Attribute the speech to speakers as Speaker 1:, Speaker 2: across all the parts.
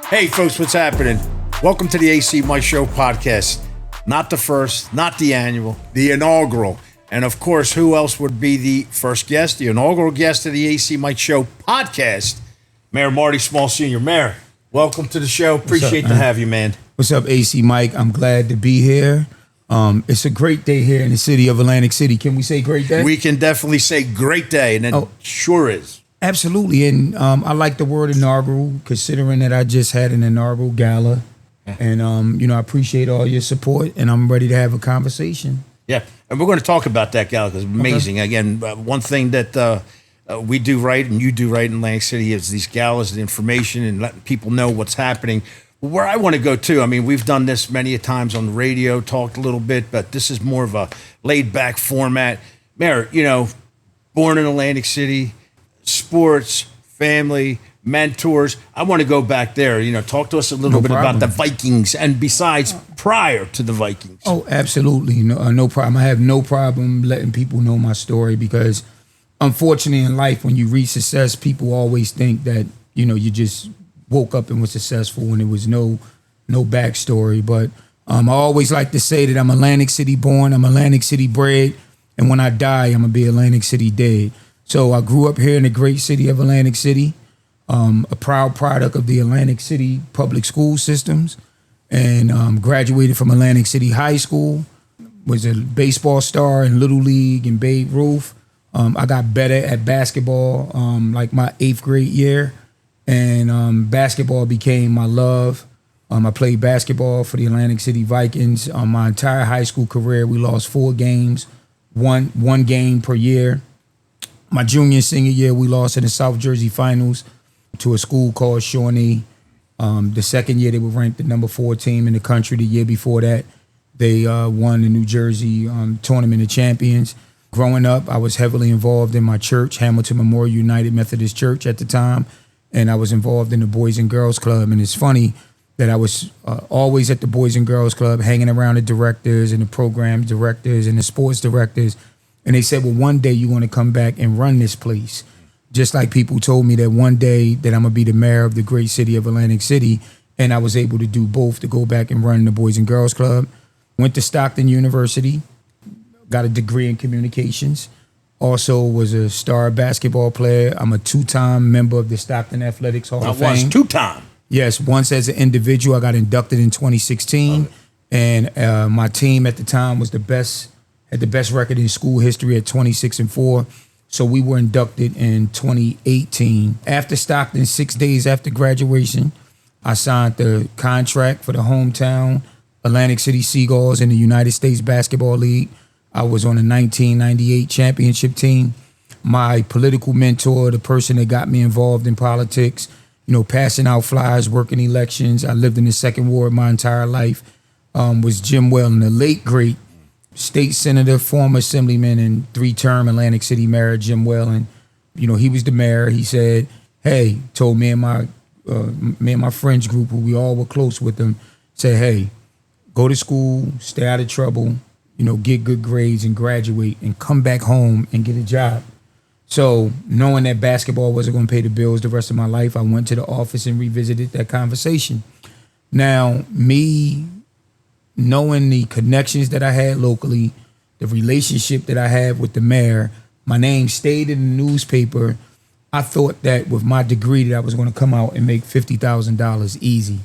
Speaker 1: Hey, folks, what's happening? Welcome to the AC Mike Show podcast. Not the first, not the annual, the inaugural. And of course, who else would be the first guest, the inaugural guest of the AC Mike Show podcast? Mayor Marty Small Sr. Mayor, welcome to the show. Appreciate to have you, man.
Speaker 2: What's up, AC Mike? I'm glad to be here. It's a great day here in the city of Atlantic City. Can we say great day?
Speaker 1: We can definitely say great day, and it sure is.
Speaker 2: Absolutely. And I like the word inaugural, considering that I just had an inaugural gala. Yeah. And, I appreciate all your support, and I'm ready to have a conversation.
Speaker 1: Yeah, and we're going to talk about that gala because it's amazing. Okay. Again, one thing that we do right and you do right in Atlantic City is these galas, the information, and letting people know what's happening. Where I want to go to, I mean, we've done this many a times on the radio, talked a little bit, but this is more of a laid-back format. Mayor, born in Atlantic City, sports, family, mentors. I want to go back there. Talk to us a little bit about the Vikings and besides prior to the Vikings.
Speaker 2: Oh, absolutely. No problem. I have no problem letting people know my story because unfortunately in life, when you reach success, people always think that, you just woke up and was successful when there was no backstory. But I always like to say that I'm Atlantic City born, I'm Atlantic City bred, and when I die, I'm going to be Atlantic City dead. So I grew up here in the great city of Atlantic City, a proud product of the Atlantic City public school systems, and graduated from Atlantic City High School, was a baseball star in Little League and Babe Ruth. I got better at basketball like my 8th grade year, and basketball became my love. I played basketball for the Atlantic City Vikings. My entire high school career, we lost 4 games, one game per year. My junior and senior year, we lost in the South Jersey Finals to a school called Shawnee. The second year, they were ranked the number 4 team in the country. The year before that, they won the New Jersey Tournament of Champions. Growing up, I was heavily involved in my church, Hamilton Memorial United Methodist Church at the time, and I was involved in the Boys and Girls Club. And it's funny that I was always at the Boys and Girls Club, hanging around the directors and the program directors and the sports directors. And they said, well, one day you're going to come back and run this place. Just like people told me that one day that I'm going to be the mayor of the great city of Atlantic City. And I was able to do both, to go back and run the Boys and Girls Club. Went to Stockton University, got a degree in communications. Also was a star basketball player. I'm a 2-time member of the Stockton Athletics Hall of Fame.
Speaker 1: I was 2-time?
Speaker 2: Yes, once as an individual. I got inducted in 2016. And my team at the time was had the best record in school history at 26-4. So we were inducted in 2018. After Stockton, 6 days after graduation, I signed the contract for the hometown Atlantic City Seagulls in the United States Basketball League. I was on the 1998 championship team. My political mentor, the person that got me involved in politics, passing out flyers, working elections. I lived in the second ward my entire life, was Jim Whalen, the late, great state senator, former assemblyman, and 3-term Atlantic City mayor Jim Whalen. He was the mayor. He said, hey, told me and my friends group, who we all were close with him, said, hey, go to school, stay out of trouble, get good grades and graduate and come back home and get a job. So knowing that basketball wasn't going to pay the bills the rest of my life, I went to the office and revisited that conversation. Now, me knowing the connections that I had locally, the relationship that I had with the mayor, my name stayed in the newspaper. I thought that with my degree that I was going to come out and make $50,000 easy.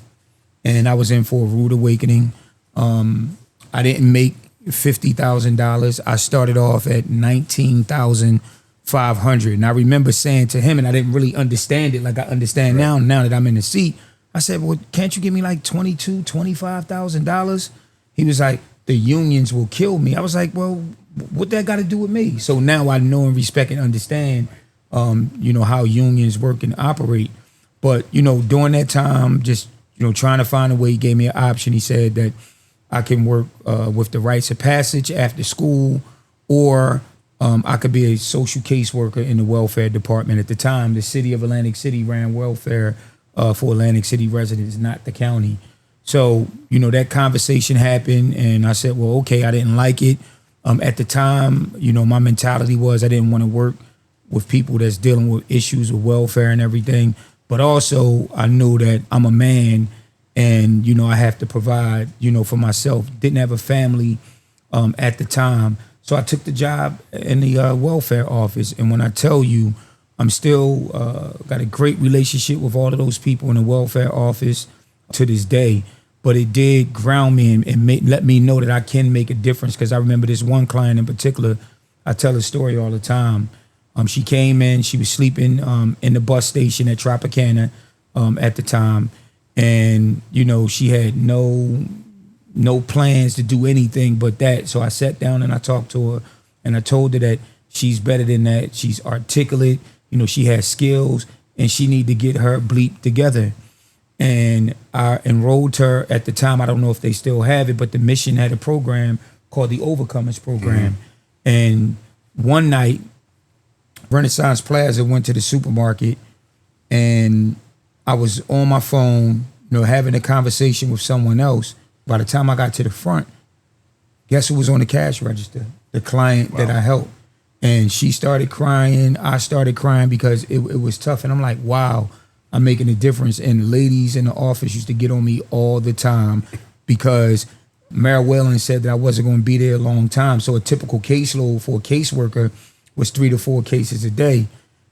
Speaker 2: And I was in for a rude awakening. I didn't make $50,000. I started off at $19,500. And I remember saying to him, and I didn't really understand it like I understand now that I'm in the seat, I said, well, can't you give me like $22,000, $25,000? He was like, the unions will kill me. I was like, well, what that got to do with me? So now I know and respect and understand, how unions work and operate. But, during that time, just, trying to find a way, he gave me an option. He said that I can work with the rites of passage after school, or I could be a social caseworker in the welfare department. At the time, the city of Atlantic City ran welfare for Atlantic City residents, not the county. So, that conversation happened, and I said, well, okay, I didn't like it. At the time, my mentality was I didn't want to work with people that's dealing with issues of welfare and everything. But also I know that I'm a man and, I have to provide, for myself. Didn't have a family at the time. So I took the job in the welfare office. And when I tell you, I'm still got a great relationship with all of those people in the welfare office to this day. But it did ground me and let me know that I can make a difference. Because I remember this one client in particular, I tell a story all the time. She came in, she was sleeping in the bus station at Tropicana at the time. And, she had no plans to do anything but that. So I sat down and I talked to her and I told her that she's better than that. She's articulate, she has skills and she need to get her bleep together. And I enrolled her at the time. I don't know if they still have it, but the mission had a program called the Overcomers Program. Mm-hmm. And one night, Renaissance Plaza went to the supermarket and I was on my phone, having a conversation with someone else. By the time I got to the front, guess who was on the cash register? The client that I helped. And she started crying. I started crying because it was tough. And I'm like, wow, I'm making a difference. And the ladies in the office used to get on me all the time because Mayor Whalen said that I wasn't going to be there a long time. So a typical caseload for a caseworker was 3 to 4 cases a day.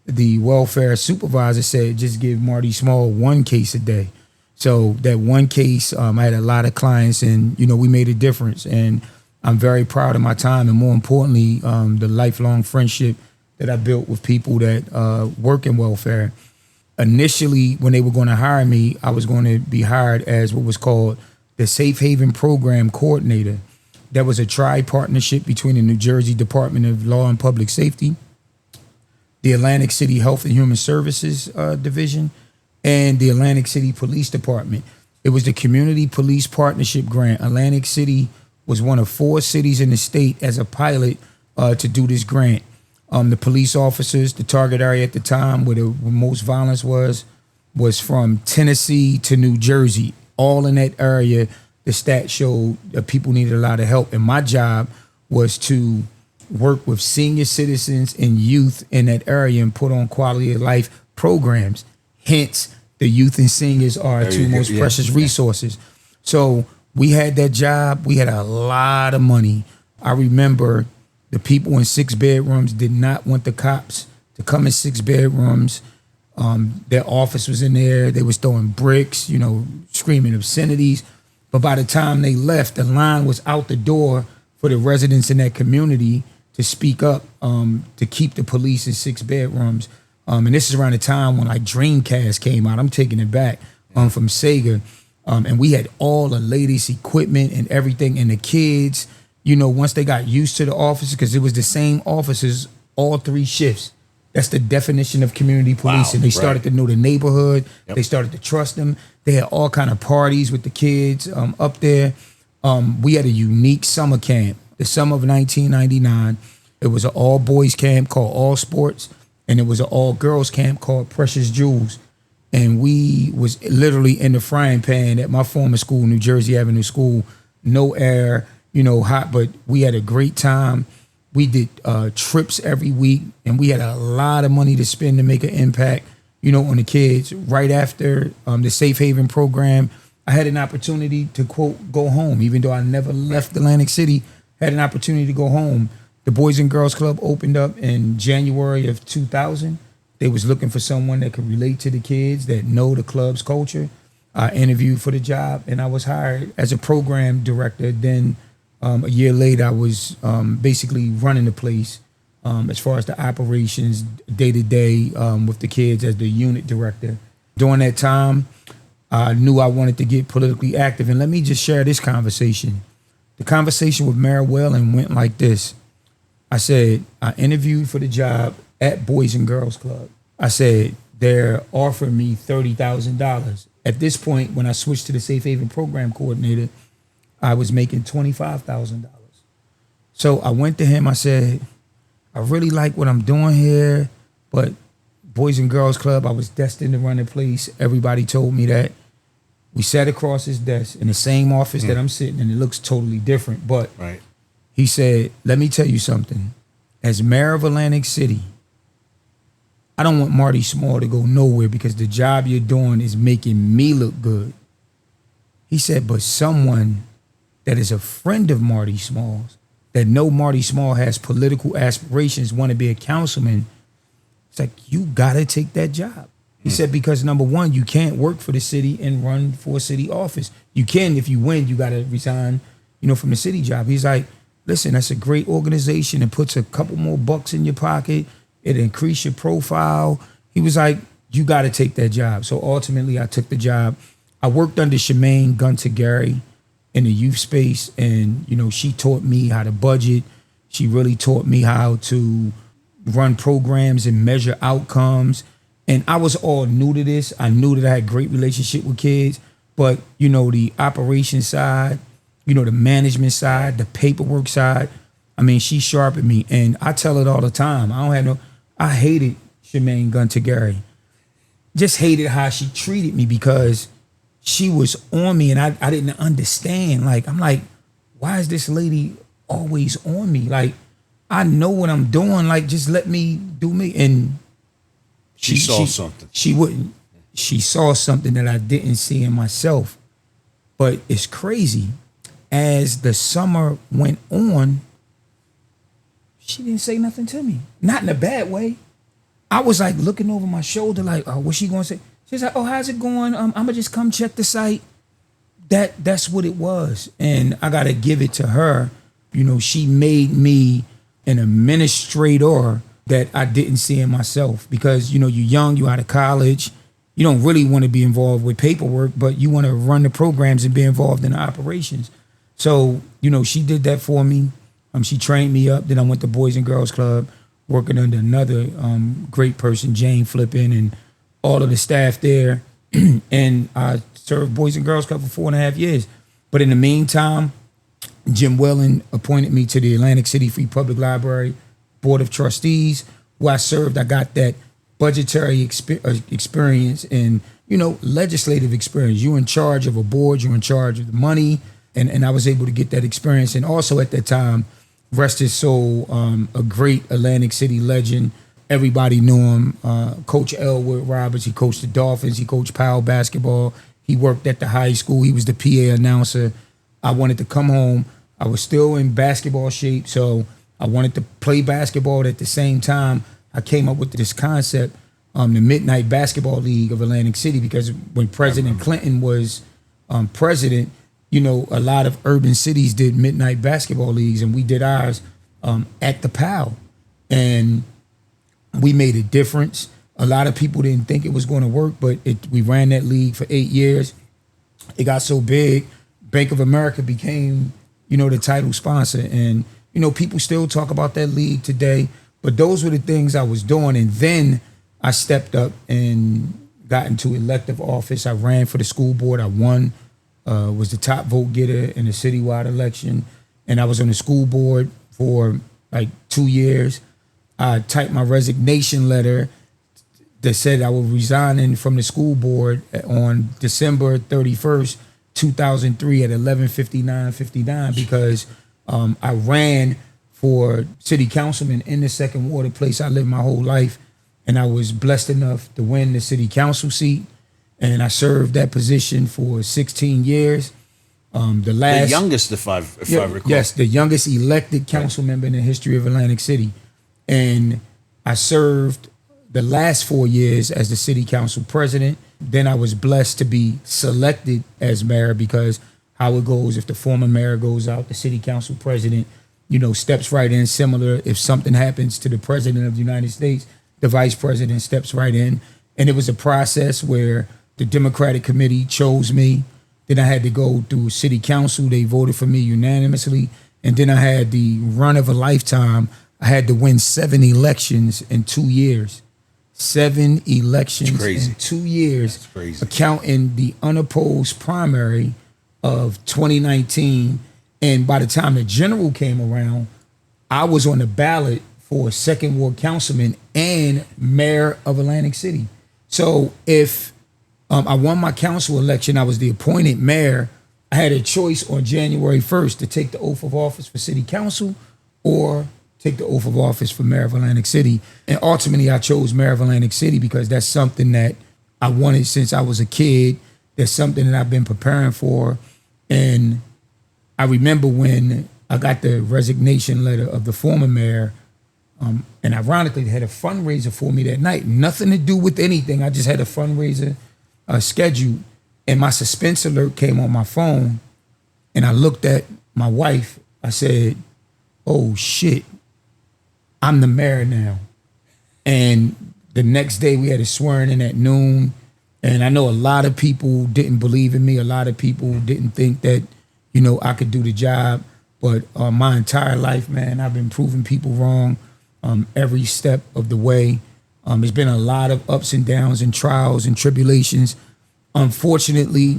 Speaker 2: The welfare supervisor said, just give Marty Small 1 case a day. So that 1 case, I had a lot of clients and, we made a difference. And I'm very proud of my time. And more importantly, the lifelong friendship that I built with people that work in welfare. Initially, when they were going to hire me, I was going to be hired as what was called the Safe Haven Program Coordinator. That was a tri-partnership between the New Jersey Department of Law and Public Safety, the Atlantic City Health and Human Services Division, and the Atlantic City Police Department. It was the Community Police Partnership Grant. Atlantic City was one of 4 cities in the state as a pilot to do this grant. The police officers, the target area at the time where the most violence was from Tennessee to New Jersey. All in that area, the stats showed that people needed a lot of help. And my job was to work with senior citizens and youth in that area and put on quality of life programs. Hence, the youth and seniors are our 2 most precious resources. So we had that job. We had a lot of money. I remember the people in 6 bedrooms did not want the cops to come in 6 bedrooms. Their office was in there. They was throwing bricks, screaming obscenities. But by the time they left, the line was out the door for the residents in that community to speak up, to keep the police in 6 bedrooms. And this is around the time when like Dreamcast came out. I'm taking it back from Sega. And we had all the latest equipment and everything. And the kids, once they got used to the officers, because it was the same officers all 3 shifts. That's the definition of community policing. Wow, they started to know the neighborhood. Yep. They started to trust them. They had all kind of parties with the kids up there. We had a unique summer camp. The summer of 1999, it was an all-boys camp called All Sports, and it was an all-girls camp called Precious Jewels. And we was literally in the frying pan at my former school, New Jersey Avenue School. No air, hot, but we had a great time. We did trips every week, and we had a lot of money to spend to make an impact, on the kids. Right after the Safe Haven program, I had an opportunity to, quote, go home, even though I never left Atlantic City, had an opportunity to go home. The Boys and Girls Club opened up in January of 2000. They was looking for someone that could relate to the kids, that know the club's culture. I interviewed for the job, and I was hired as a program director. Then a year later, I was basically running the place as far as the operations day-to-day with the kids as the unit director. During that time, I knew I wanted to get politically active. And let me just share this conversation. The conversation with Mayor Whalen went like this. I said, I interviewed for the job at Boys and Girls Club. I said, they're offering me $30,000. At this point, when I switched to the Safe Haven Program Coordinator, I was making $25,000. So I went to him. I said, I really like what I'm doing here, but Boys and Girls Club, I was destined to run the place. Everybody told me that. We sat across his desk in the same office that I'm sitting in. It looks totally different, but he said, let me tell you something. As mayor of Atlantic City, I don't want Marty Small to go nowhere because the job you're doing is making me look good. He said, but someone that is a friend of Marty Small's, that know Marty Small has political aspirations, want to be a councilman, it's like, you got to take that job. He said, because number one, you can't work for the city and run for a city office. You can, if you win, you got to resign, from the city job. He's like, listen, that's a great organization. It puts a couple more bucks in your pocket. It increase your profile. He was like, you got to take that job. So ultimately, I took the job. I worked under Shemaine Gunter-Gary in the youth space. And, she taught me how to budget. She really taught me how to run programs and measure outcomes. And I was all new to this. I knew that I had a great relationship with kids. But, the operation side, the management side, the paperwork side, she sharpened me. And I tell it all the time. I hated Shemaine Gunter-Gary. Just hated how she treated me because she was on me and I didn't understand. I'm like, why is this lady always on me? Like, I know what I'm doing. Like, just let me do me. And
Speaker 1: she saw something.
Speaker 2: She saw something that I didn't see in myself. But it's crazy. As the summer went on, she didn't say nothing to me. Not in a bad way. I was like looking over my shoulder like, oh, what's she going to say? She's like, oh, how's it going? I'm going to just come check the site. That's what it was. And I got to give it to her. She made me an administrator that I didn't see in myself because, you're young, you're out of college. You don't really want to be involved with paperwork, but you want to run the programs and be involved in the operations. So, she did that for me. She trained me up. Then I went to Boys and Girls Club, working under another great person, Jane Flippin, and all of the staff there. And I served Boys and Girls Club for 4.5 years. But in the meantime, Jim Whelan appointed me to the Atlantic City Free Public Library Board of Trustees, where I served. I got that budgetary experience and, legislative experience. You're in charge of a board. You're in charge of the money. And I was able to get that experience. And also at that time, rest his soul, a great Atlantic City legend. Everybody knew him. Coach Elwood Roberts. He coached the Dolphins. He coached Powell basketball. He worked at the high school. He was the PA announcer. I wanted to come home. I was still in basketball shape, so I wanted to play basketball. At the same time, I came up with this concept, the Midnight Basketball League of Atlantic City, because when President Clinton was president, a lot of urban cities did midnight basketball leagues, and we did ours at the PAL. And we made a difference. A lot of people didn't think it was going to work, but we ran that league for 8 years. It got so big, Bank of America became, the title sponsor. And, people still talk about that league today. But those were the things I was doing. And then I stepped up and got into elective office. I ran for the school board. I won. Was the top vote getter in the citywide election. And I was on the school board for like 2 years. I typed my resignation letter that said I was resigning from the school board on December 31st, 2003 at 11:59:59 because I ran for city councilman in the second ward, a place I lived my whole life. And I was blessed enough to win the city council seat. And I served that position for 16 years. The
Speaker 1: youngest, if I recall.
Speaker 2: Yes, the youngest elected council member in the history of Atlantic City. And I served the last 4 years as the city council president. Then I was blessed to be selected as mayor because how it goes, if the former mayor goes out, the city council president, steps right in. Similar, if something happens to the president of the United States, the vice president steps right in. And it was a process where the Democratic committee chose me. Then I had to go through city council. They voted for me unanimously. And then I had the run of a lifetime. I had to win 7 elections in 2 years. 7 elections in 2 years.
Speaker 1: That's crazy.
Speaker 2: Counting the unopposed primary of 2019. And by the time the general came around, I was on the ballot for second ward councilman and mayor of Atlantic City. So if I won my council election, I was the appointed mayor. I had a choice on January 1st to take the oath of office for city council or take the oath of office for mayor of Atlantic City. And ultimately, I chose mayor of Atlantic City because that's something that I wanted since I was a kid. That's something that I've been preparing for. And I remember when I got the resignation letter of the former mayor, and ironically, they had a fundraiser for me that night. Nothing to do with anything. I just had a fundraiser scheduled, and my suspense alert came on my phone, and I looked at my wife. I said, "Oh shit, I'm the mayor now." And the next day we had a swearing in at noon. And I know a lot of people didn't believe in me. A lot of people didn't think that, I could do the job. But my entire life, man, I've been proving people wrong every step of the way. It's been a lot of ups and downs and trials and tribulations. Unfortunately,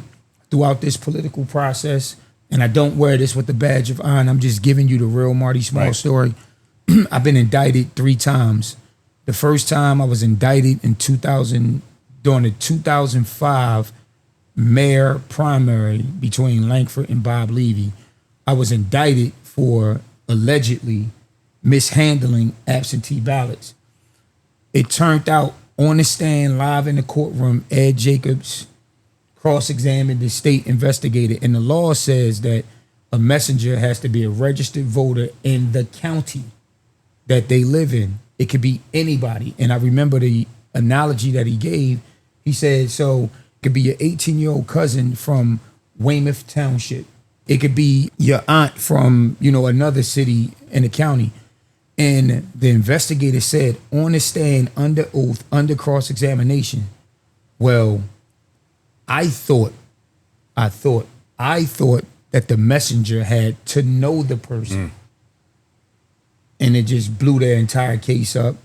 Speaker 2: throughout this political process, and I don't wear this with the badge of honor, I'm just giving you the real Marty Small story. I've been indicted 3 times. The first time I was indicted in 2000, during the 2005 mayor primary between Langford and Bob Levy. I was indicted for allegedly mishandling absentee ballots. It turned out on the stand, live in the courtroom, Ed Jacobs cross-examined the state investigator, and the law says that a messenger has to be a registered voter in the county that they live in. It could be anybody. And I remember the analogy that he gave. He said, so it could be your 18-year-old cousin from Weymouth Township. It could be your aunt from, another city in the county. And the investigator said on the stand, under oath, under cross-examination, well, I thought that the messenger had to know the person. And it just blew their entire case up.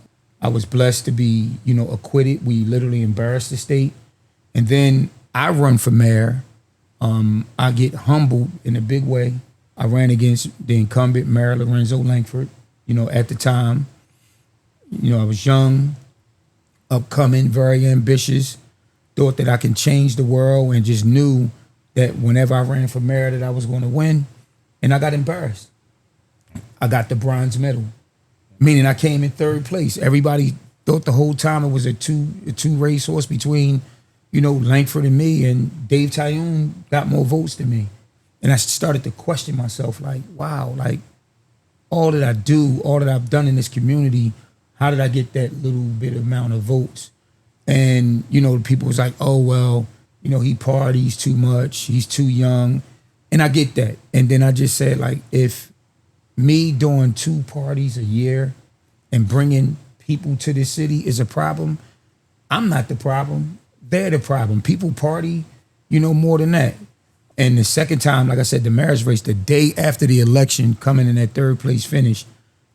Speaker 2: I was blessed to be, acquitted. We literally embarrassed the state. And then I run for mayor. I get humbled in a big way. I ran against the incumbent Mayor Lorenzo Langford, at the time. I was young, upcoming, very ambitious, thought that I can change the world, and just knew that whenever I ran for mayor that I was going to win. And I got embarrassed. I got the bronze medal, meaning I came in 3rd place. Everybody thought the whole time it was a two racehorse between, Langford and me, and Dave Tyoon got more votes than me. And I started to question myself, like, wow, like all that I do, all that I've done in this community, how did I get that little bit amount of votes? And, people was like, oh, well, he parties too much, he's too young. And I get that. And then I just said, like, if me doing 2 parties a year and bringing people to this city is a problem, I'm not the problem. They're the problem. People party, more than that. And the second time, like I said, the mayor's race, the day after the election, coming in that 3rd place finish,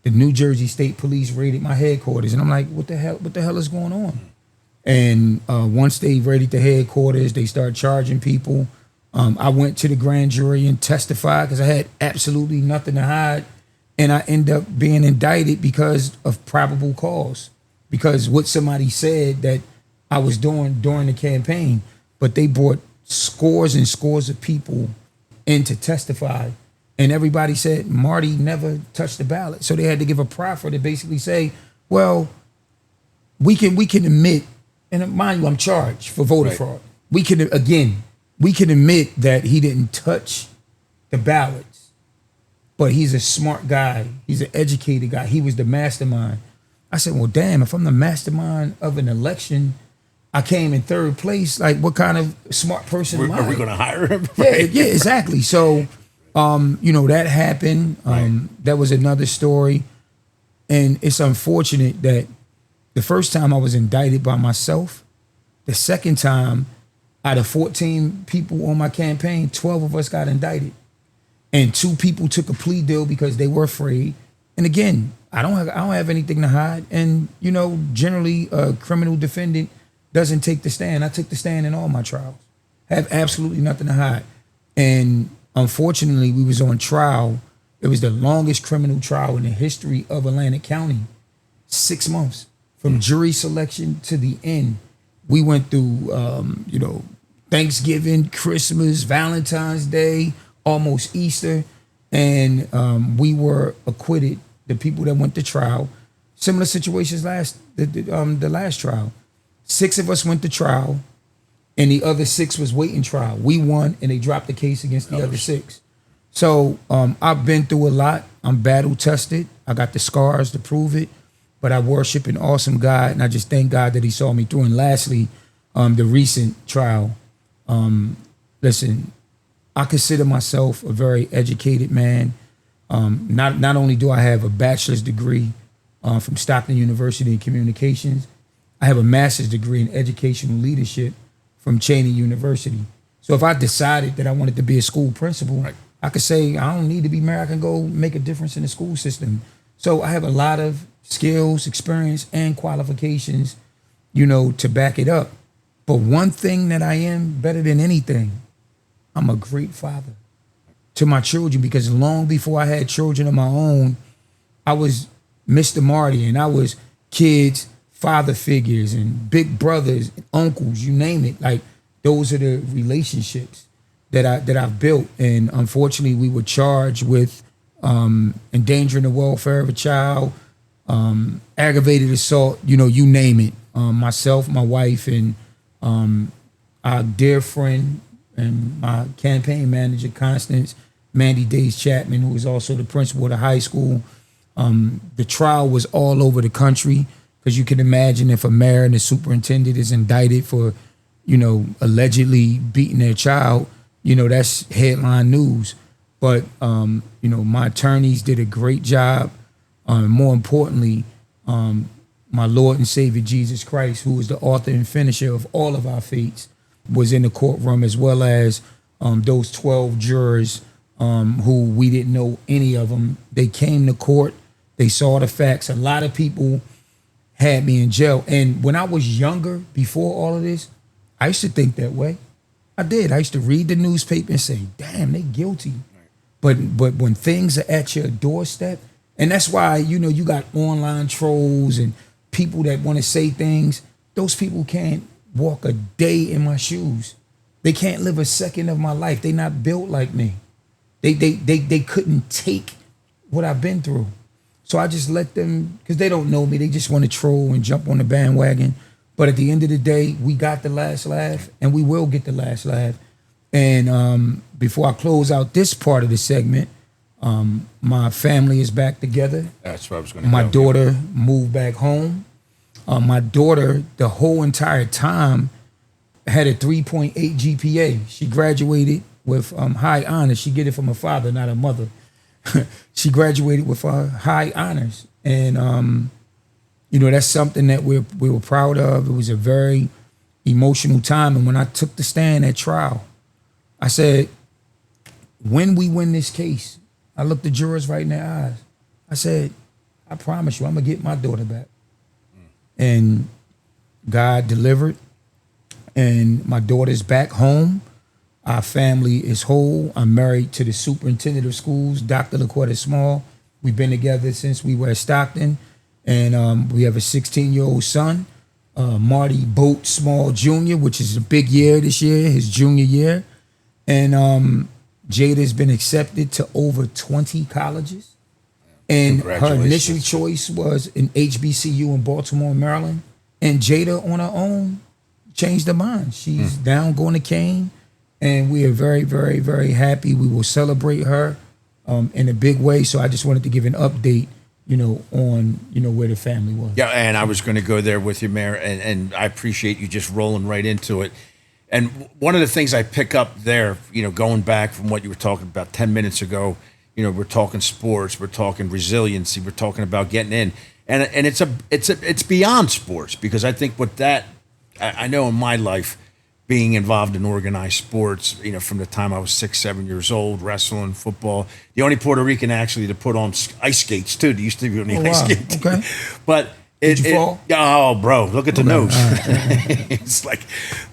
Speaker 2: the New Jersey State Police raided my headquarters. And I'm like, what the hell is going on? And once they raided the headquarters, they started charging people. I went to the grand jury and testified because I had absolutely nothing to hide. And I end up being indicted because of probable cause, because what somebody said that I was doing during the campaign. But they brought scores and scores of people in to testify. And everybody said Marty never touched the ballot. So they had to give a proffer to basically say, well, we can admit, and mind you, I'm charged for voter fraud. We can admit that he didn't touch the ballots. But he's a smart guy. He's an educated guy. He was the mastermind. I said, well, damn, if I'm the mastermind of an election, I came in 3rd place. Like, what kind of smart person am I?
Speaker 1: Are we going to hire him?
Speaker 2: Yeah, exactly. So, that happened. That was another story. And it's unfortunate that the first time I was indicted by myself. The second time, out of 14 people on my campaign, 12 of us got indicted. And 2 people took a plea deal because they were afraid. And again, I don't have anything to hide. And generally a criminal defendant doesn't take the stand. I took the stand in all my trials. Have absolutely nothing to hide. And unfortunately, we was on trial. It was the longest criminal trial in the history of Atlantic County. 6 months from jury selection to the end. We went through, Thanksgiving, Christmas, Valentine's Day, almost Easter, and we were acquitted. the people that went to trial. Similar situations the last trial. 6 of us went to trial, and the other 6 was waiting trial. We won, and they dropped the case against the other 6. So I've been through a lot. I'm battle tested. I got the scars to prove it, but I worship an awesome God, and I just thank God that he saw me through. And lastly, the recent trial. Listen, I consider myself a very educated man. Not only do I have a bachelor's degree from Stockton University in communications, I have a master's degree in educational leadership from Cheney University. So if I decided that I wanted to be a school principal, right, I could say I don't need to be married. I can go make a difference in the school system. So I have a lot of skills, experience, and qualifications, to back it up. But one thing that I am better than anything, I'm a great father to my children, because long before I had children of my own, I was Mr. Marty, and I was kids' father figures and big brothers, uncles, you name it. Like, those are the relationships that I've built. And unfortunately, we were charged with endangering the welfare of a child, aggravated assault, you name it. Myself, my wife, and our dear friend and my campaign manager, Constance Mandy Days Chapman, who was also the principal of the high school. The trial was all over the country, because you can imagine if a mayor and a superintendent is indicted for, allegedly beating their child, that's headline news. But, my attorneys did a great job. More importantly, my Lord and Savior Jesus Christ, who is the author and finisher of all of our fates, was in the courtroom, as well as those 12 jurors who we didn't know any of them. They came to court. They saw the facts. A lot of people had me in jail. And when I was younger, before all of this, I used to think that way. I did. I used to read the newspaper and say, damn, they guilty. But when things are at your doorstep, and that's why, you got online trolls and people that want to say things, those people can't walk a day in my shoes. They can't live a second of my life. They not built like me. They couldn't take what I've been through. So I just let them, because they don't know me. They just want to troll and jump on the bandwagon. But at the end of the day, we got the last laugh, and we will get the last laugh. And before I close out this part of the segment, my family is back together.
Speaker 1: That's what I was going to
Speaker 2: My daughter moved back home. My daughter, the whole entire time, had a 3.8 GPA. She graduated with high honors. She get it from her father, not her mother. She graduated with high honors. And, that's something that we were proud of. It was a very emotional time. And when I took the stand at trial, I said, when we win this case, I looked the jurors right in their eyes. I said, I promise you, I'm going to get my daughter back. And God delivered. And my daughter's back home. Our family is whole. I'm married to the superintendent of schools, Dr. LaQuetta Small. We've been together since we were at Stockton. And we have a 16-year-old son, Marty Boat Small Jr., which is a big year this year, his junior year. And Jada's been accepted to over 20 colleges. And her initial choice was an HBCU in Baltimore, Maryland. And Jada, on her own, changed her mind. She's down going to Kane. And we are very, very, very happy. We will celebrate her in a big way. So I just wanted to give an update, on, where the family was.
Speaker 1: Yeah, and I was going to go there with you, Mayor, and I appreciate you just rolling right into it. And one of the things I pick up there, going back from what you were talking about 10 minutes ago, we're talking sports, we're talking resiliency, we're talking about getting in. And it's beyond sports, because I think what that, I know in my life, being involved in organized sports, from the time I was 6, 7 years old, wrestling, football. The only Puerto Rican actually to put on ice skates too. They used to be on the ice skate team.
Speaker 2: Okay.
Speaker 1: But
Speaker 2: Did you fall?
Speaker 1: Oh, bro, look at the nose. It's like,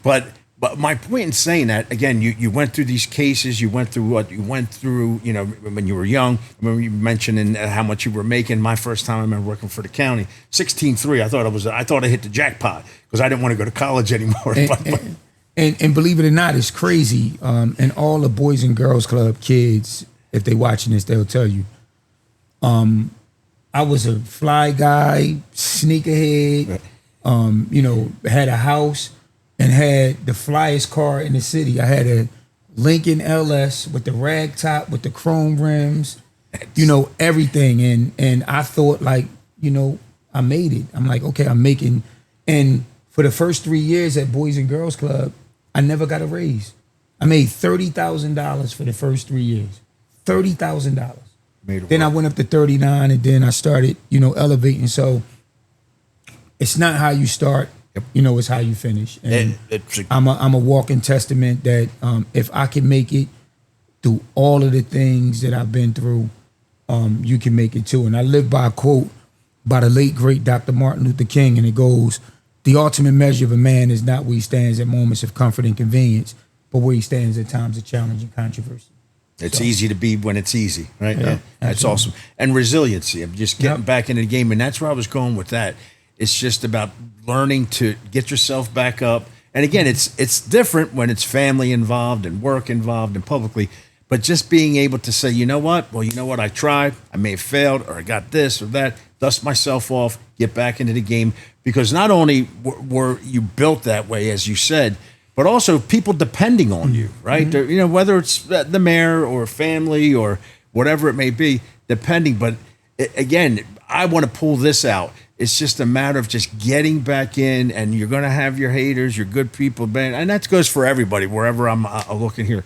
Speaker 1: but my point in saying that, again, you went through these cases, you went through what you went through, when you were young. When you mentioned how much you were making. My first time I remember working for the county, 16.3. I thought I hit the jackpot, because I didn't want to go to college anymore.
Speaker 2: And believe it or not, it's crazy. And all the Boys and Girls Club kids, if they watching this, they'll tell you. I was a fly guy, sneakerhead, had a house and had the flyest car in the city. I had a Lincoln LS with the rag top, with the chrome rims, everything. And I thought like, I made it. I'm like, okay, I'm making. And for the first 3 years at Boys and Girls Club, I never got a raise. I made $30,000 for the first 3 years. $30,000. Then I went up to 39, and then I started, elevating. So it's not how you start, it's how you finish. And I'm a walking testament that if I can make it through all of the things that I've been through, you can make it too. And I live by a quote by the late, great Dr. Martin Luther King, and it goes, "The ultimate measure of a man is not where he stands at moments of comfort and convenience, but where he stands at times of challenge and controversy."
Speaker 1: It's easy to be when it's easy, right?
Speaker 2: Yeah,
Speaker 1: That's awesome. And resiliency. I'm just getting back into the game, and that's where I was going with that. It's just about learning to get yourself back up. And again, it's different when it's family involved and work involved and publicly, but just being able to say, you know what? Well, you know what? I tried. I may have failed, or I got this or that. Dust myself off, get back into the game. Because not only were you built that way, as you said, but also people depending on you, right? Mm-hmm. Whether it's the mayor or family or whatever it may be, depending. But again, I want to pull this out. It's just a matter of just getting back in, and you're going to have your haters, your good people, and that goes for everybody, wherever I'm looking here.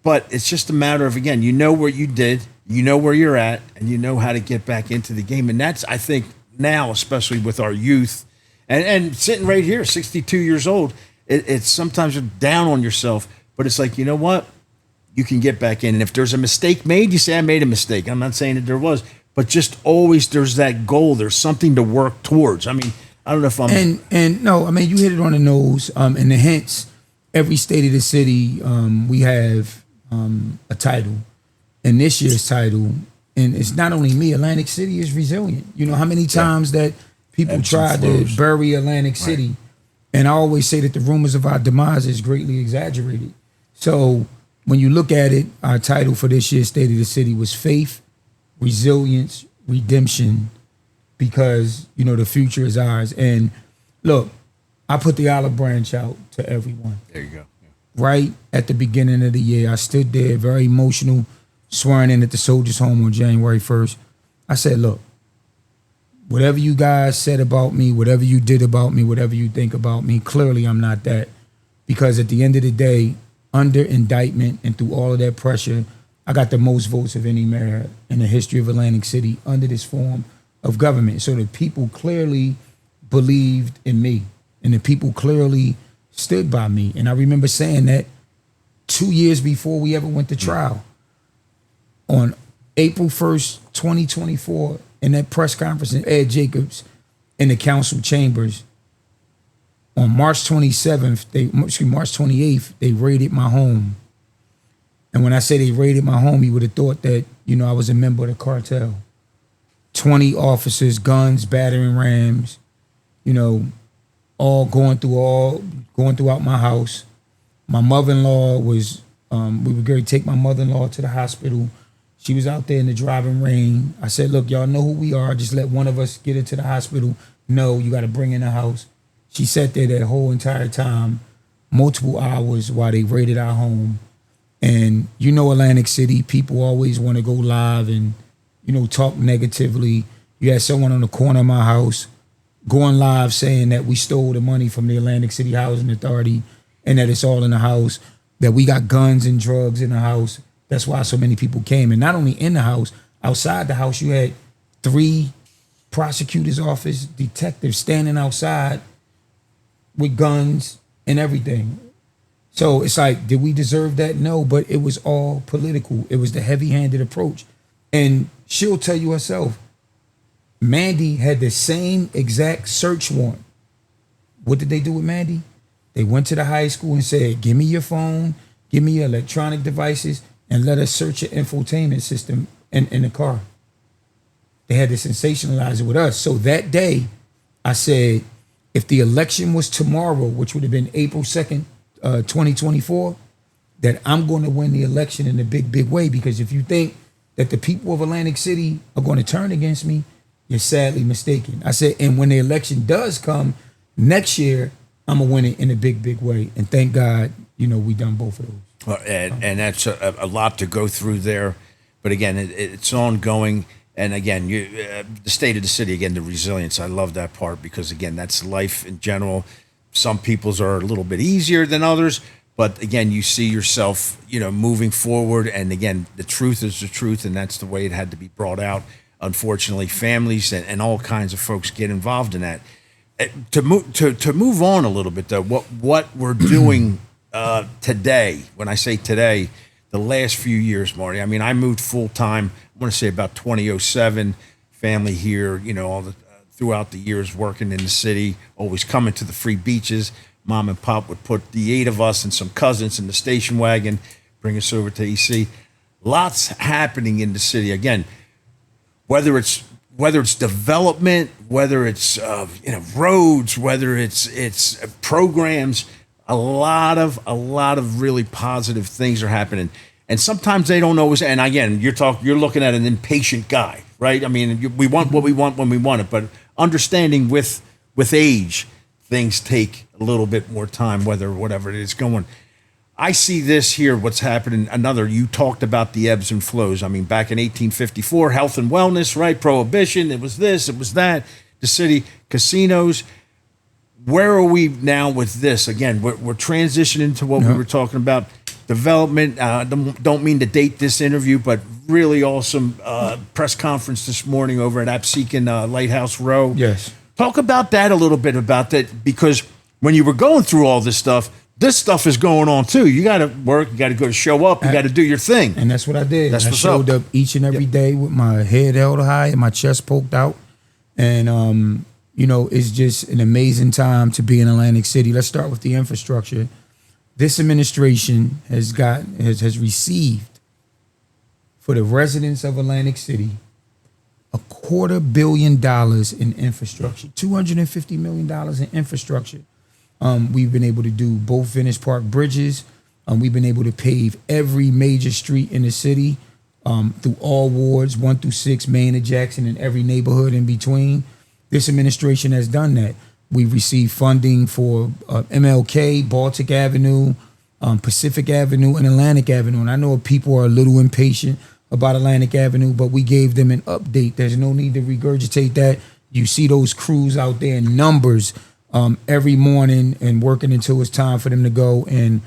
Speaker 1: But it's just a matter of, again, you know what you did, you know where you're at, and you know how to get back into the game. And that's, I think, now, especially with our youth, and sitting right here, 62 years old, it's sometimes you're down on yourself, but it's like, you know what? You can get back in. And if there's a mistake made, you say, I made a mistake. I'm not saying that there was, but just always there's that goal. There's something to work towards. I mean, I don't know if I'm...
Speaker 2: And no, I mean, you hit it on the nose. And hence, every state of the city, we have a title. And this year's title, and it's not only me, Atlantic City is resilient. You know how many times that people tried to bury Atlantic City. And I always say that the rumors of our demise is greatly exaggerated. So when you look at it, our title for this year's State of the City was Faith, Resilience, Redemption, because, the future is ours. And look, I put the olive branch out to everyone.
Speaker 1: There you go. Yeah.
Speaker 2: Right at the beginning of the year, I stood there very emotional, swearing in at the Soldiers Home on January 1st. I said, look, whatever you guys said about me, whatever you did about me, whatever you think about me, clearly I'm not that. Because at the end of the day, under indictment and through all of that pressure, I got the most votes of any mayor in the history of Atlantic City under this form of government. So the people clearly believed in me, and the people clearly stood by me. And I remember saying that 2 years before we ever went to trial. On April 1st, 2024, in that press conference in Ed Jacobs in the council chambers, on March 28th, they raided my home. And when I say they raided my home, you would have thought that, I was a member of the cartel. 20 officers, guns, battering rams, all going throughout my house. My mother-in-law was, we were going to take my mother-in-law to the hospital. She was out there in the driving rain. I said, look, y'all know who we are. Just let one of us get her to the hospital. No, you got to bring in the house. She sat there that whole entire time, multiple hours while they raided our home. And Atlantic City, people always want to go live and, talk negatively. You had someone on the corner of my house going live saying that we stole the money from the Atlantic City Housing Authority and that it's all in the house, that we got guns and drugs in the house. That's why so many people came. And not only in the house, outside the house, you had 3 prosecutor's office detectives standing outside with guns and everything. So it's like, did we deserve that? No, but it was all political. It was the heavy-handed approach. And she'll tell you herself, Mandy had the same exact search warrant. What did they do with Mandy? They went to the high school and said, give me your phone, give me your electronic devices, and let us search your infotainment system in the car. They had to sensationalize it with us. So that day, I said, if the election was tomorrow, which would have been April 2nd, 2024, that I'm going to win the election in a big, big way. Because if you think that the people of Atlantic City are going to turn against me, you're sadly mistaken. I said, and when the election does come next year, I'm gonna win it in a big, big way. And thank God, we done both of those.
Speaker 1: Well, and that's a lot to go through there. But again, it's ongoing. And again, the state of the city, again, the resilience. I love that part because, again, that's life in general. Some people's are a little bit easier than others. But again, you see yourself, moving forward. And again, the truth is the truth. And that's the way it had to be brought out. Unfortunately, families and all kinds of folks get involved in that. To move on a little bit, though, what we're doing today, when I say today, the last few years, Marty, I mean, I moved full time, I want to say about 2007, family here, throughout the years working in the city, always coming to the free beaches. Mom and Pop would put the 8 of us and some cousins in the station wagon, bring us over to EC. Lots happening in the city. Again, whether it's development, whether it's roads, whether it's programs, a lot of really positive things are happening, and sometimes they don't always. And again, you're looking at an impatient guy, right? I mean, we want what we want when we want it, but understanding with age, things take a little bit more time, whatever it is going. I see this here, what's happening. You talked about the ebbs and flows. I mean, back in 1854, health and wellness, right? Prohibition, it was this, it was that. The city, casinos. Where are we now with this? Again, we're transitioning to what we were talking about. Development, don't mean to date this interview, but really awesome press conference this morning over at Absecon Lighthouse Row.
Speaker 2: Yes.
Speaker 1: Talk about that a little bit, about that, because when you were going through all this stuff is going on too. You got to work, you got to go to show up, you got to do your thing.
Speaker 2: And that's what I did.
Speaker 1: That's
Speaker 2: I
Speaker 1: what's
Speaker 2: showed up each and every day with my head held high and my chest poked out. And, it's just an amazing time to be in Atlantic City. Let's start with the infrastructure. This administration has received for the residents of Atlantic City $250 million in infrastructure, $250 million in infrastructure. We've been able to do both Venice Park bridges. We've been able to pave every major street in the city through all wards, 1 through 6, Main and Jackson, and every neighborhood in between. This administration has done that. We've received funding for MLK, Baltic Avenue, Pacific Avenue, and Atlantic Avenue. And I know people are a little impatient about Atlantic Avenue, but we gave them an update. There's no need to regurgitate that. You see those crews out there in numbers every morning and working until it's time for them to go. And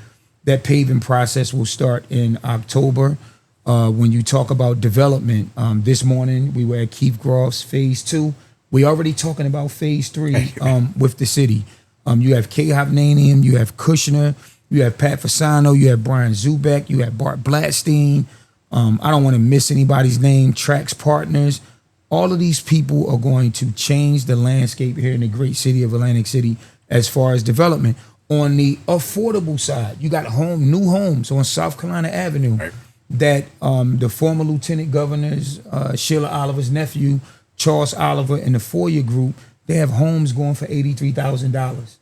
Speaker 2: that paving process will start in October. When you talk about development, this morning we were at Keith Groff's Phase 2. We already talking about Phase 3 with the city. You have Kay Hovnanian, you have Kushner, you have Pat Fasano, you have Brian Zubek, you have Bart Blatstein. I don't want to miss anybody's name. Trax Partners. All of these people are going to change the landscape here in the great city of Atlantic City as far as development. On the affordable side, you got new homes on South Carolina Avenue that the former Lieutenant Governor's Sheila Oliver's nephew, Charles Oliver, and the Foyer Group, they have homes going for $83,000.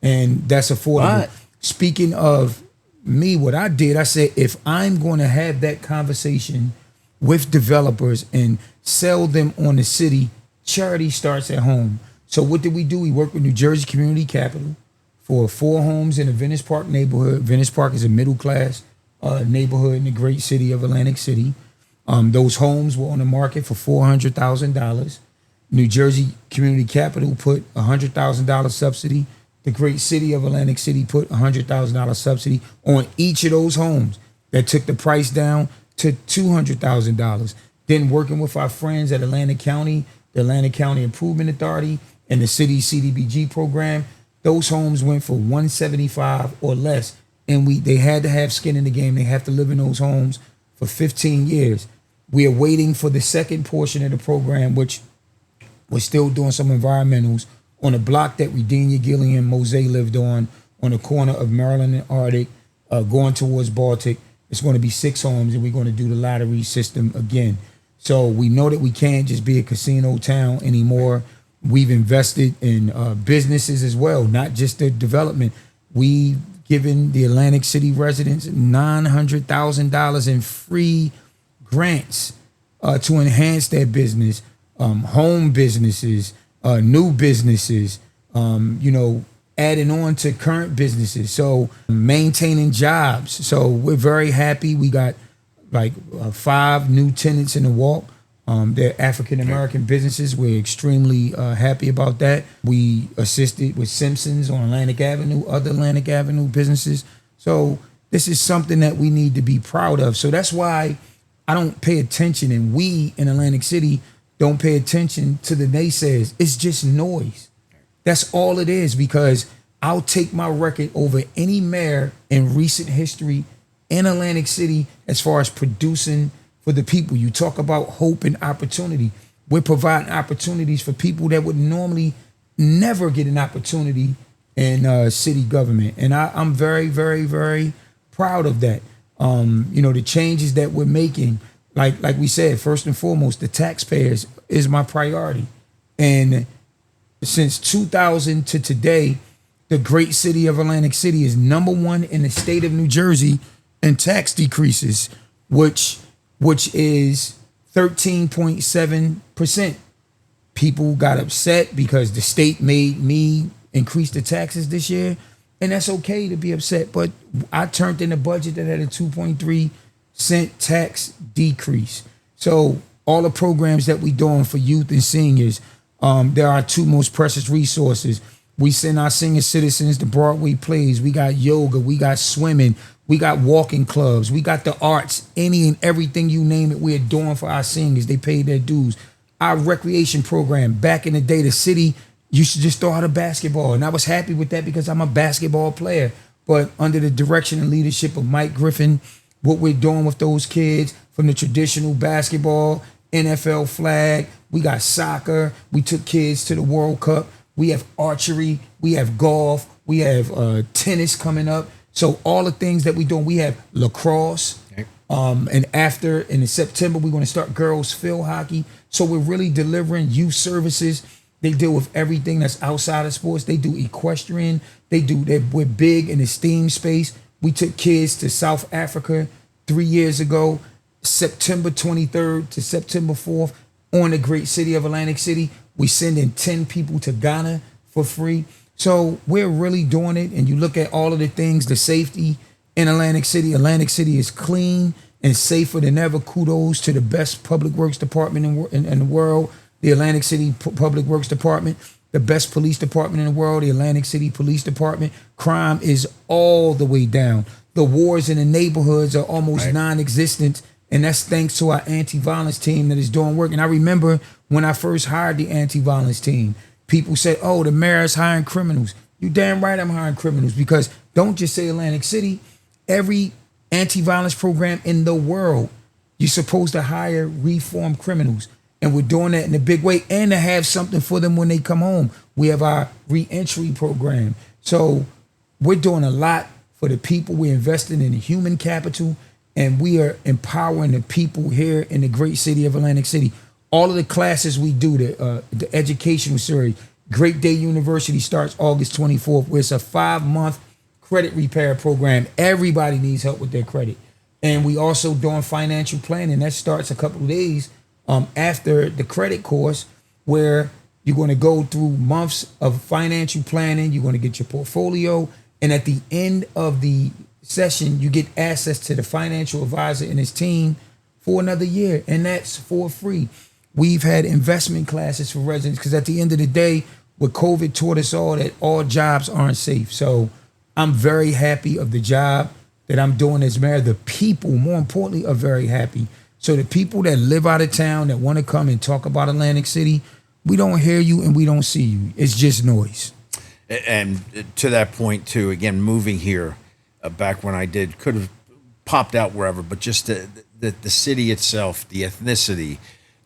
Speaker 2: And that's affordable. What? Speaking of me, what I did, I said, if I'm going to have that conversation with developers and sell them on the city, charity starts at home. So what did we do? We worked with New Jersey Community Capital for 4 homes in the Venice Park neighborhood. Venice Park is a middle-class neighborhood in the great city of Atlantic City. Those homes were on the market for $400,000. New Jersey Community Capital put $100,000 subsidy. The great city of Atlantic City put $100,000 subsidy on each of those homes. That took the price down to $200,000. Then working with our friends at Atlantic County, the Atlantic County Improvement Authority, and the city CDBG program, those homes went for $175,000 or less. And they had to have skin in the game. They have to live in those homes for 15 years. We are waiting for the second portion of the program, which we're still doing some environmentals on a block that Redenia Gilliam Mose lived on the corner of Maryland and Arctic, going towards Baltic. It's going to be 6 homes, and we're going to do the lottery system again. So we know that we can't just be a casino town anymore. We've invested in businesses as well, not just the development. We've given the Atlantic City residents $900,000 in free grants to enhance their business. home businesses, new businesses, adding on to current businesses. So maintaining jobs. So we're very happy. We got like 5 new tenants in the walk. They're African American businesses. We're extremely happy about that. We assisted with Simpsons on Atlantic Avenue, other Atlantic Avenue businesses. So this is something that we need to be proud of. So that's why I don't pay attention, and we in Atlantic City don't pay attention to the naysayers. It's just noise. That's all it is, because I'll take my record over any mayor in recent history in Atlantic City as far as producing for the people. You talk about hope and opportunity. We're providing opportunities for people that would normally never get an opportunity in city government. And I'm very, very, very proud of that. The changes that we're making, like we said, first and foremost, the taxpayers is my priority. And since 2000 to today, the great city of Atlantic City is number 1 in the state of New Jersey in tax decreases, which is 13.7%. People got upset because the state made me increase the taxes this year, and that's okay to be upset. But I turned in a budget that had a 2.3-cent tax decrease. So all the programs that we doing for youth and seniors, they're our 2 most precious resources. We send our senior citizens to Broadway plays. We got yoga. We got swimming. We got walking clubs. We got the arts. Any and everything you name it, we're doing for our seniors. They paid their dues. Our recreation program, back in the day, the city used to just throw out a basketball. And I was happy with that because I'm a basketball player. But under the direction and leadership of Mike Griffin, what we're doing with those kids, from the traditional basketball, NFL flag, we got soccer. We took kids to the World Cup. We have archery. We have golf. We have tennis coming up. So all the things that we're doing, we have lacrosse. Okay. And after, in September, we're going to start girls field hockey. So we're really delivering youth services. They deal with everything that's outside of sports. They do equestrian. We're big in the STEAM space. We took kids to South Africa 3 years ago, September 23rd to September 4th, on the great city of Atlantic City. We send in 10 people to Ghana for free. So we're really doing it. And you look at all of the things, the safety in Atlantic City. Atlantic City is clean and safer than ever. Kudos to the best public works department in the world, the Atlantic City Public Works Department, the best police department in the world, the Atlantic City Police Department. Crime is all the way down. The wars in the neighborhoods are almost non-existent. And that's thanks to our anti-violence team that is doing work. And I remember when I first hired the anti-violence team, people said, oh, the mayor is hiring criminals. You damn right I'm hiring criminals, because don't just say Atlantic City. Every anti-violence program in the world, you're supposed to hire reformed criminals. And we're doing that in a big way, and to have something for them when they come home. We have our re-entry program. So we're doing a lot for the people. We're investing in human capital, and we are empowering the people here in the great city of Atlantic City. All of the classes we do, the educational series, Great Day University starts August 24th, where it's a 5-month credit repair program. Everybody needs help with their credit. And we also doing financial planning. That starts a couple of days after the credit course, where you're going to go through months of financial planning. You're going to get your portfolio. And at the end of the session, you get access to the financial advisor and his team for another year. And that's for free. We've had investment classes for residents, because at the end of the day, what COVID taught us all, that all jobs aren't safe. So I'm very happy of the job that I'm doing as mayor. The people, more importantly, are very happy. So the people that live out of town that want to come and talk about Atlantic City, we don't hear you and we don't see you. It's just noise.
Speaker 1: And to that point, too, again, moving here, back when I did, could have popped out wherever, but just the city itself, the ethnicity,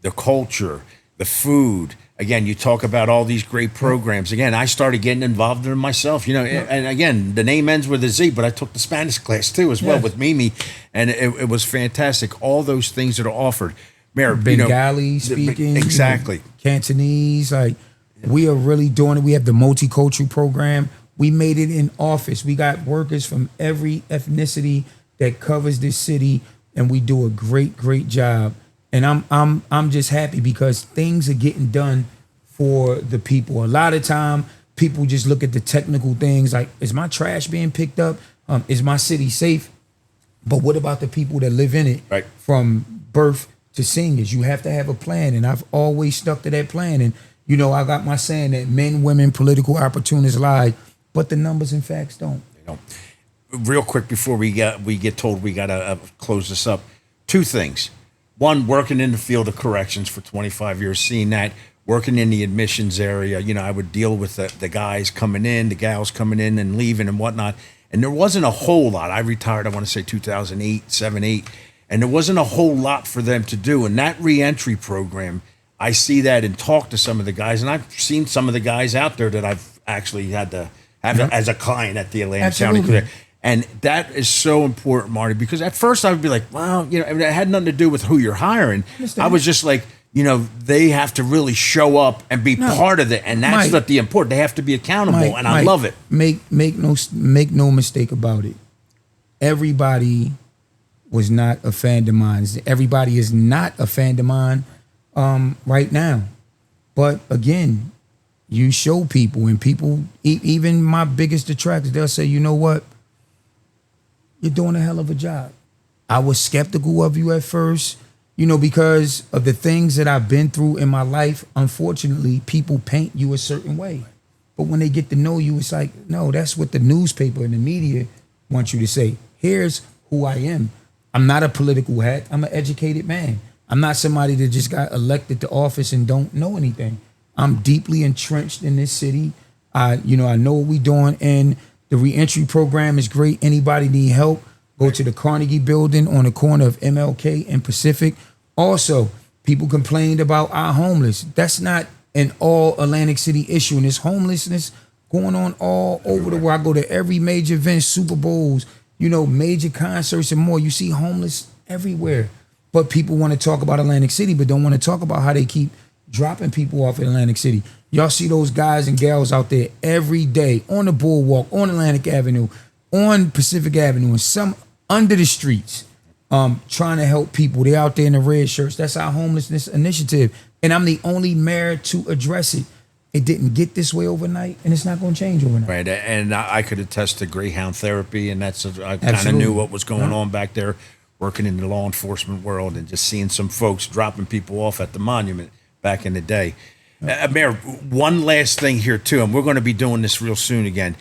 Speaker 1: the culture, the food. Again, you talk about all these great programs. Again, I started getting involved in them myself, and again, the name ends with a Z, but I took the Spanish class too as well with Mimi, and it was fantastic. All those things that are offered. Mayor,
Speaker 2: Bengali speaking.
Speaker 1: Exactly.
Speaker 2: Cantonese, we are really doing it. We have the multicultural program. We made it in office. We got workers from every ethnicity that covers this city, and we do a great, great job. And I'm just happy because things are getting done for the people. A lot of time people just look at the technical things like, is my trash being picked up? Is my city safe? But what about the people that live in it,
Speaker 1: Right.
Speaker 2: from birth to seniors? You have to have a plan, and I've always stuck to that plan. And I got my saying that men, women, political opportunists lie, but the numbers and facts don't.
Speaker 1: Real quick before we get told we gotta close this up, two things. One, working in the field of corrections for 25 years, seeing that, working in the admissions area, I would deal with the guys coming in, the gals coming in and leaving and whatnot. And there wasn't a whole lot. I retired, I want to say 2008, 7, 8. And there wasn't a whole lot for them to do. And that reentry program, I see that and talk to some of the guys. And I've seen some of the guys out there that I've actually had to have as a client at the Atlantic County. And that is so important, Marty, because at first I would be like, well, it had nothing to do with who you're hiring. I was just like, they have to really show up and be part of it. And that's not the important. They have to be accountable. I love it.
Speaker 2: Make no mistake about it. Everybody was not a fan of mine. Everybody is not a fan of mine right now. But again, you show people, and people, even my biggest detractors, they'll say, you know what? You're doing a hell of a job. I was skeptical of you at first, because of the things that I've been through in my life. Unfortunately, people paint you a certain way. But when they get to know you, it's like, no, that's what the newspaper and the media want you to say. Here's who I am. I'm not a political hack. I'm an educated man. I'm not somebody that just got elected to office and don't know anything. I'm deeply entrenched in this city. I know what we're doing, and the reentry program is great. Anybody need help, go to the Carnegie Building on the corner of MLK and Pacific. Also, people complained about our homeless. That's not an all Atlantic City issue, and there's homelessness going on all over the world. I go to every major event, Super Bowls, major concerts and more. You see homeless everywhere. But people want to talk about Atlantic City, but don't want to talk about how they keep dropping people off in Atlantic City. Y'all see those guys and gals out there every day on the boardwalk, on Atlantic Avenue, on Pacific Avenue, and some under the streets, trying to help people. They're out there in the red shirts. That's our homelessness initiative. And I'm the only mayor to address it. It didn't get this way overnight, and it's not going to change overnight.
Speaker 1: Right, and I could attest to Greyhound therapy, and I kind of knew what was going on back there, working in the law enforcement world, and just seeing some folks dropping people off at the monument back in the day. Mayor, one last thing here too, and we're going to be doing this real soon again.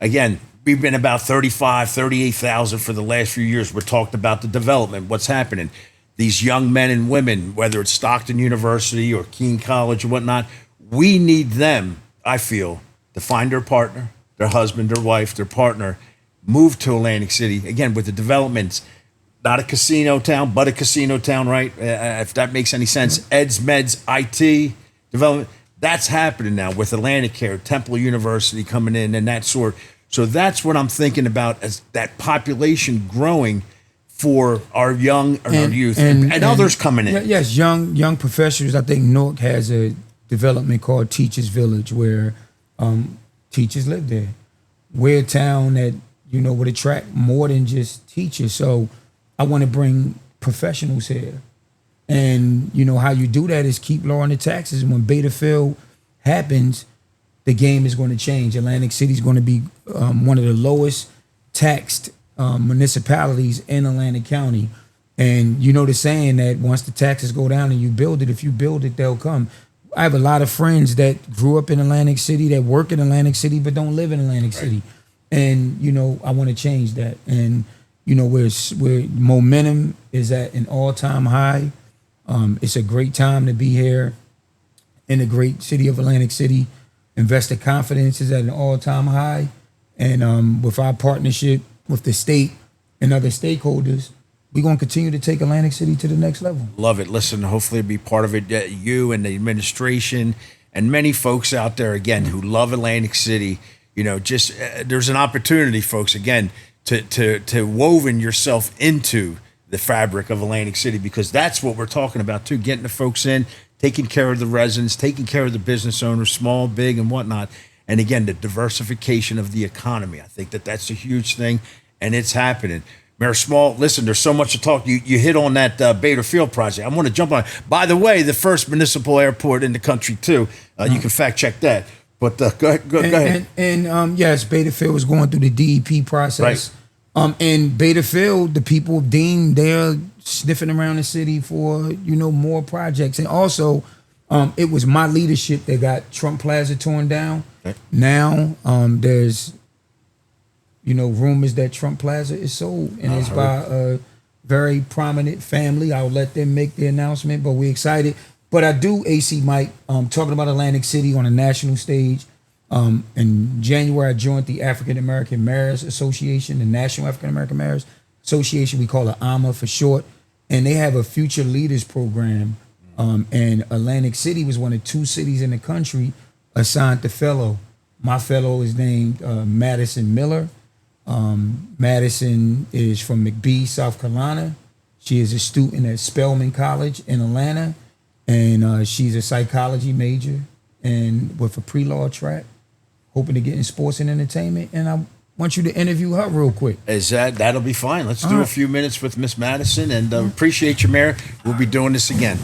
Speaker 1: Again, we've been about 38,000 for the last few years. We're talked about the development, what's happening. These young men and women, whether it's Stockton University or Keene College or whatnot, we need them, I feel, to find their partner, their husband, their wife, their partner, move to Atlantic City. Again, with the developments, not a casino town, but a casino town, right? If that makes any sense. Eds, Meds, IT, development, that's happening now with Atlantic Care, Temple University coming in and that sort. So that's what I'm thinking about, as that population growing for our young, our youth, and others coming in.
Speaker 2: Yes, young professionals. I think Newark has a development called Teachers Village where teachers live there. We're a town that, would attract more than just teachers. So I want to bring professionals here. And how you do that is keep lowering the taxes. And when Beta Phil happens, the game is going to change. Atlantic City is going to be one of the lowest taxed municipalities in Atlantic County. And the saying that once the taxes go down and you build it, if you build it, they'll come. I have a lot of friends that grew up in Atlantic City, that work in Atlantic City, but don't live in Atlantic City. And, I want to change that. And, where momentum is at an all-time high. It's a great time to be here in the great city of Atlantic City. Investor confidence is at an all-time high. And with our partnership with the state and other stakeholders, we're going to continue to take Atlantic City to the next level.
Speaker 1: Love it. Listen, hopefully be part of it. You and the administration and many folks out there, again, who love Atlantic City, there's an opportunity, folks, again, to woven yourself into the fabric of Atlantic City, because that's what we're talking about too, getting the folks in, taking care of the residents, taking care of the business owners, small, big, and whatnot. And again, the diversification of the economy. I think that's a huge thing, and it's happening. Mayor Small, listen, there's so much to talk. You hit on that Bader Field project. I want to jump on it. By the way, the first municipal airport in the country, too. You can fact check that. But go ahead.
Speaker 2: And yes, Beta Field was going through the DEP process.
Speaker 1: Right.
Speaker 2: In Beta Field, the people deemed they're sniffing around the city for, more projects. And also, it was my leadership that got Trump Plaza torn down. Okay. Now, there's rumors that Trump Plaza is sold, and it's by a very prominent family. I'll let them make the announcement, but we're excited. But I do, AC Mike, talking about Atlantic City on a national stage. In January, I joined the African American Mayors Association, the National African American Mayors Association. We call it AMA for short. And they have a Future Leaders program. And Atlantic City was one of 2 cities in the country assigned the fellow. My fellow is named Madison Miller. Madison is from McBee, South Carolina. She is a student at Spelman College in Atlanta, and she's a psychology major and with a pre-law track, hoping to get in sports and entertainment. And I want you to interview her real quick.
Speaker 1: That'll be fine. Let's do a few minutes with Miss Madison, and appreciate you, Mayor. We'll be doing this again.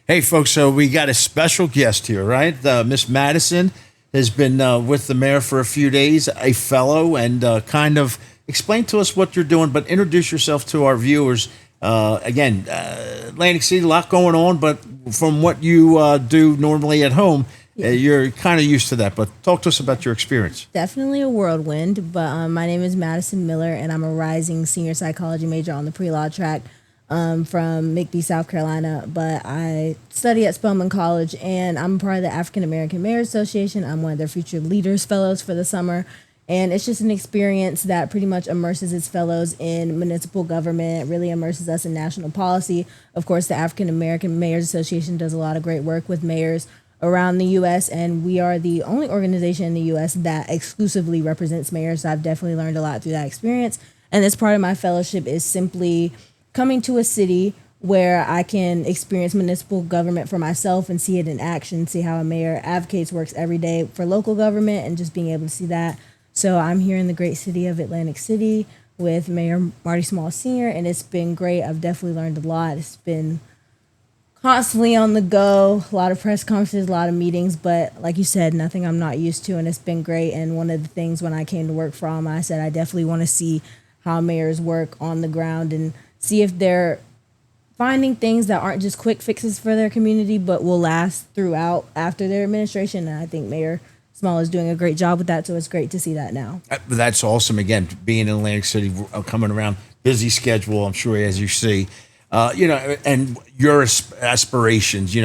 Speaker 1: Hey, folks, so we got a special guest here, right? Miss Madison has been with the mayor for a few days, a fellow, and kind of explain to us what you're doing, but introduce yourself to our viewers. Again, Atlantic City, a lot going on, but from what you do normally at home, you're kind of used to that. But talk to us about your experience.
Speaker 3: Definitely a whirlwind, but my name is Madison Miller, and I'm a rising senior psychology major on the pre-law track from McBee, South Carolina. But I study at Spelman College, and I'm part of the African American Mayors Association. I'm one of their Future Leaders Fellows for the summer. And it's just an experience that pretty much immerses its fellows in municipal government, really immerses us in national policy. Of course, the African American Mayors Association does a lot of great work with mayors around the U.S., and we are the only organization in the U.S. that exclusively represents mayors. So I've definitely learned a lot through that experience. And this part of my fellowship is simply coming to a city where I can experience municipal government for myself and see it in action, see how a mayor advocates, works every day for local government, and just being able to see that. So I'm here in the great city of Atlantic City with Mayor Marty Small Sr., and it's been great. I've definitely learned a lot. It's been constantly on the go, a lot of press conferences, a lot of meetings, but like you said, nothing I'm not used to, and it's been great. And one of the things when I came to work for ALMA, I said I definitely want to see how mayors work on the ground and see if they're finding things that aren't just quick fixes for their community, but will last throughout after their administration. And I think Mayor Small is doing a great job with that, so it's great to see that now.
Speaker 1: That's awesome. Again, being in Atlantic City, coming around, busy schedule, I'm sure, as you see. And your aspirations,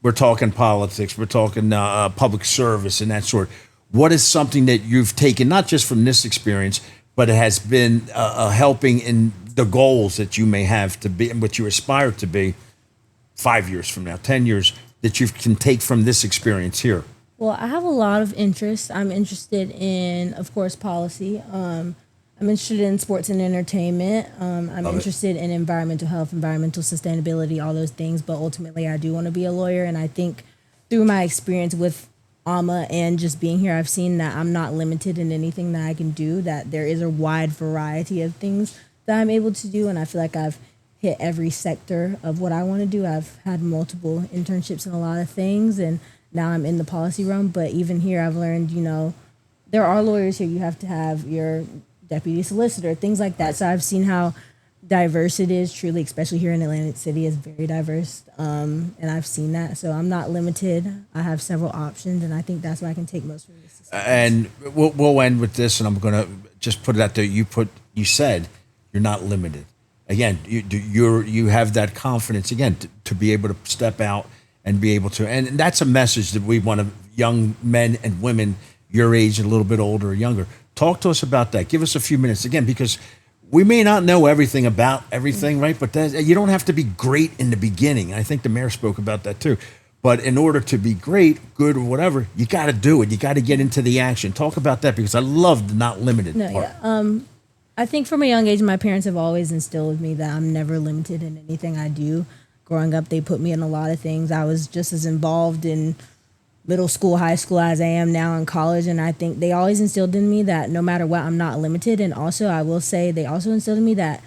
Speaker 1: we're talking politics, we're talking public service and that sort. What is something that you've taken, not just from this experience, but it has been helping in the goals that you may have to be and what you aspire to be 5 years from now, 10 years, that you can take from this experience here?
Speaker 3: Well, I have a lot of interests. I'm interested in, of course, policy. I'm interested in sports and entertainment. I'm interested in environmental health, environmental sustainability, all those things. But ultimately, I do want to be a lawyer. And I think through my experience with ALMA and just being here, I've seen that I'm not limited in anything that I can do, that there is a wide variety of things that I'm able to do. And I feel like I've hit every sector of what I want to do. I've had multiple internships in a lot of things, and now I'm in the policy realm. But even here, I've learned, there are lawyers here. You have to have your deputy solicitor, things like that. So I've seen how diverse it is, truly, especially here in Atlantic City, is very diverse. And I've seen that. So I'm not limited. I have several options, and I think that's why I can take most from this.
Speaker 1: And we'll end with this, and I'm going to just put it out there. You said you're not limited. Again, you have that confidence, again, to be able to step out and be able to, and that's a message that we want to, young men and women your age and a little bit older or younger. Talk to us about that. Give us a few minutes, again, because we may not know everything about everything, right? But you don't have to be great in the beginning. I think the mayor spoke about that too. But in order to be great, good, or whatever, you got to do it. You got to get into the action. Talk about that, because I love the not limited part.
Speaker 3: Yeah. I think from a young age, my parents have always instilled with me that I'm never limited in anything I do. Growing up, they put me in a lot of things. I was just as involved in middle school, high school, as I am now in college. And I think they always instilled in me that no matter what, I'm not limited. And also, I will say they also instilled in me that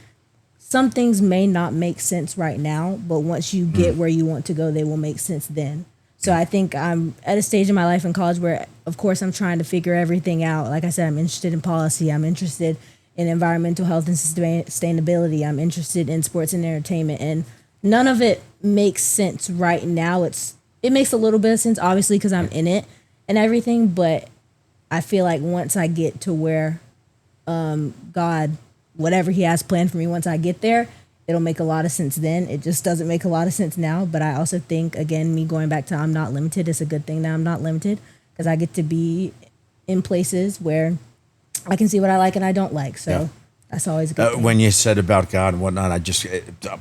Speaker 3: some things may not make sense right now, but once you get where you want to go, they will make sense then. So I think I'm at a stage in my life in college where, of course, I'm trying to figure everything out. Like I said, I'm interested in policy. I'm interested in environmental health and sustainability. I'm interested in sports and entertainment. And none of it makes sense right now. It makes a little bit of sense, obviously, because I'm in it and everything. But I feel like once I get to where God, whatever he has planned for me, once I get there, it'll make a lot of sense then. It just doesn't make a lot of sense now. But I also think, again, me going back to I'm not limited, it's a good thing that I'm not limited because I get to be in places where I can see what I like and I don't like. So that's always a good thing.
Speaker 1: When you said about God and whatnot, I just,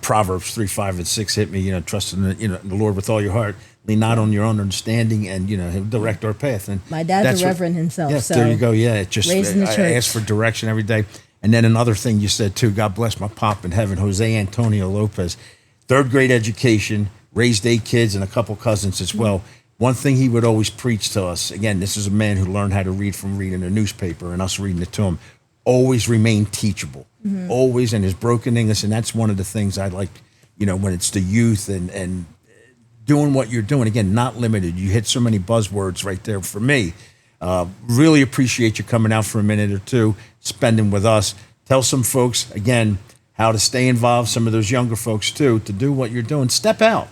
Speaker 1: Proverbs 3, 5, and 6 hit me, trust in the Lord with all your heart, lean not on your own understanding, and, he'll direct our path. And
Speaker 3: my dad's a reverend himself.
Speaker 1: Yes,
Speaker 3: so
Speaker 1: there you go. Yeah, it just,
Speaker 3: raised in the
Speaker 1: I
Speaker 3: church.
Speaker 1: ask for direction every day. And then another thing you said too, God bless my pop in heaven, Jose Antonio Lopez, 3rd grade education, raised 8 kids and a couple cousins as well. One thing he would always preach to us, again, this is a man who learned how to read from reading a newspaper and us reading it to him, always remain teachable, always, in his broken English. And that's one of the things I like, when it's the youth and doing what you're doing. Again, not limited. You hit so many buzzwords right there for me. Really appreciate you coming out for a minute or two, spending with us. Tell some folks, again, how to stay involved, some of those younger folks too, to do what you're doing. Step out.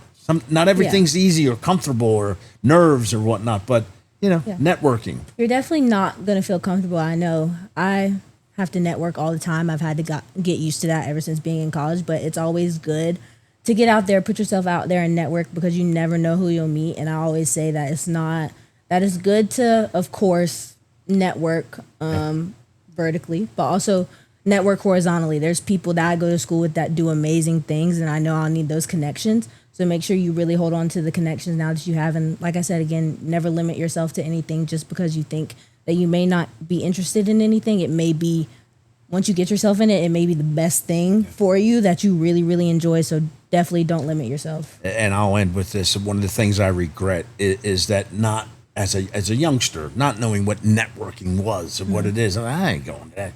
Speaker 1: Not everything's easy or comfortable or nerves or whatnot, but, networking.
Speaker 3: You're definitely not going to feel comfortable. I know I have to network all the time. I've had to get used to that ever since being in college, but it's always good to get out there, put yourself out there and network because you never know who you'll meet. And I always say that that is good to, of course, network vertically, but also network horizontally. There's people that I go to school with that do amazing things, and I know I'll need those connections. So make sure you really hold on to the connections now that you have. And like I said, again, never limit yourself to anything just because you think that you may not be interested in anything. It may be, once you get yourself in it, it may be the best thing for you that you really, really enjoy. So definitely don't limit yourself.
Speaker 1: And I'll end with this. One of the things I regret is that not, as a youngster, not knowing what networking was and what it is. I ain't going to that.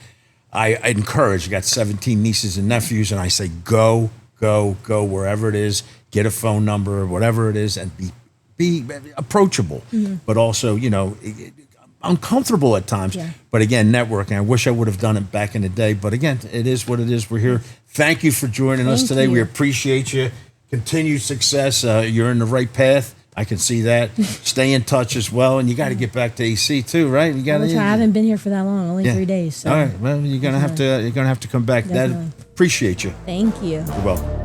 Speaker 1: I encourage, I got 17 nieces and nephews, and I say, go wherever it is, get a phone number or whatever it is, and be approachable, but also, uncomfortable at times. Yeah. But again, networking, I wish I would have done it back in the day, but again, it is what it is. We're here. Thank you for joining us today. We appreciate you. Continued success. You're in the right path. I can see that. Stay in touch as well, and you got to get back to AC too, right? You got to.
Speaker 3: I haven't been here for that long, only 3 days. So.
Speaker 1: All right. Well, you're gonna have to come back. That appreciate you.
Speaker 3: Thank you.
Speaker 1: You're welcome.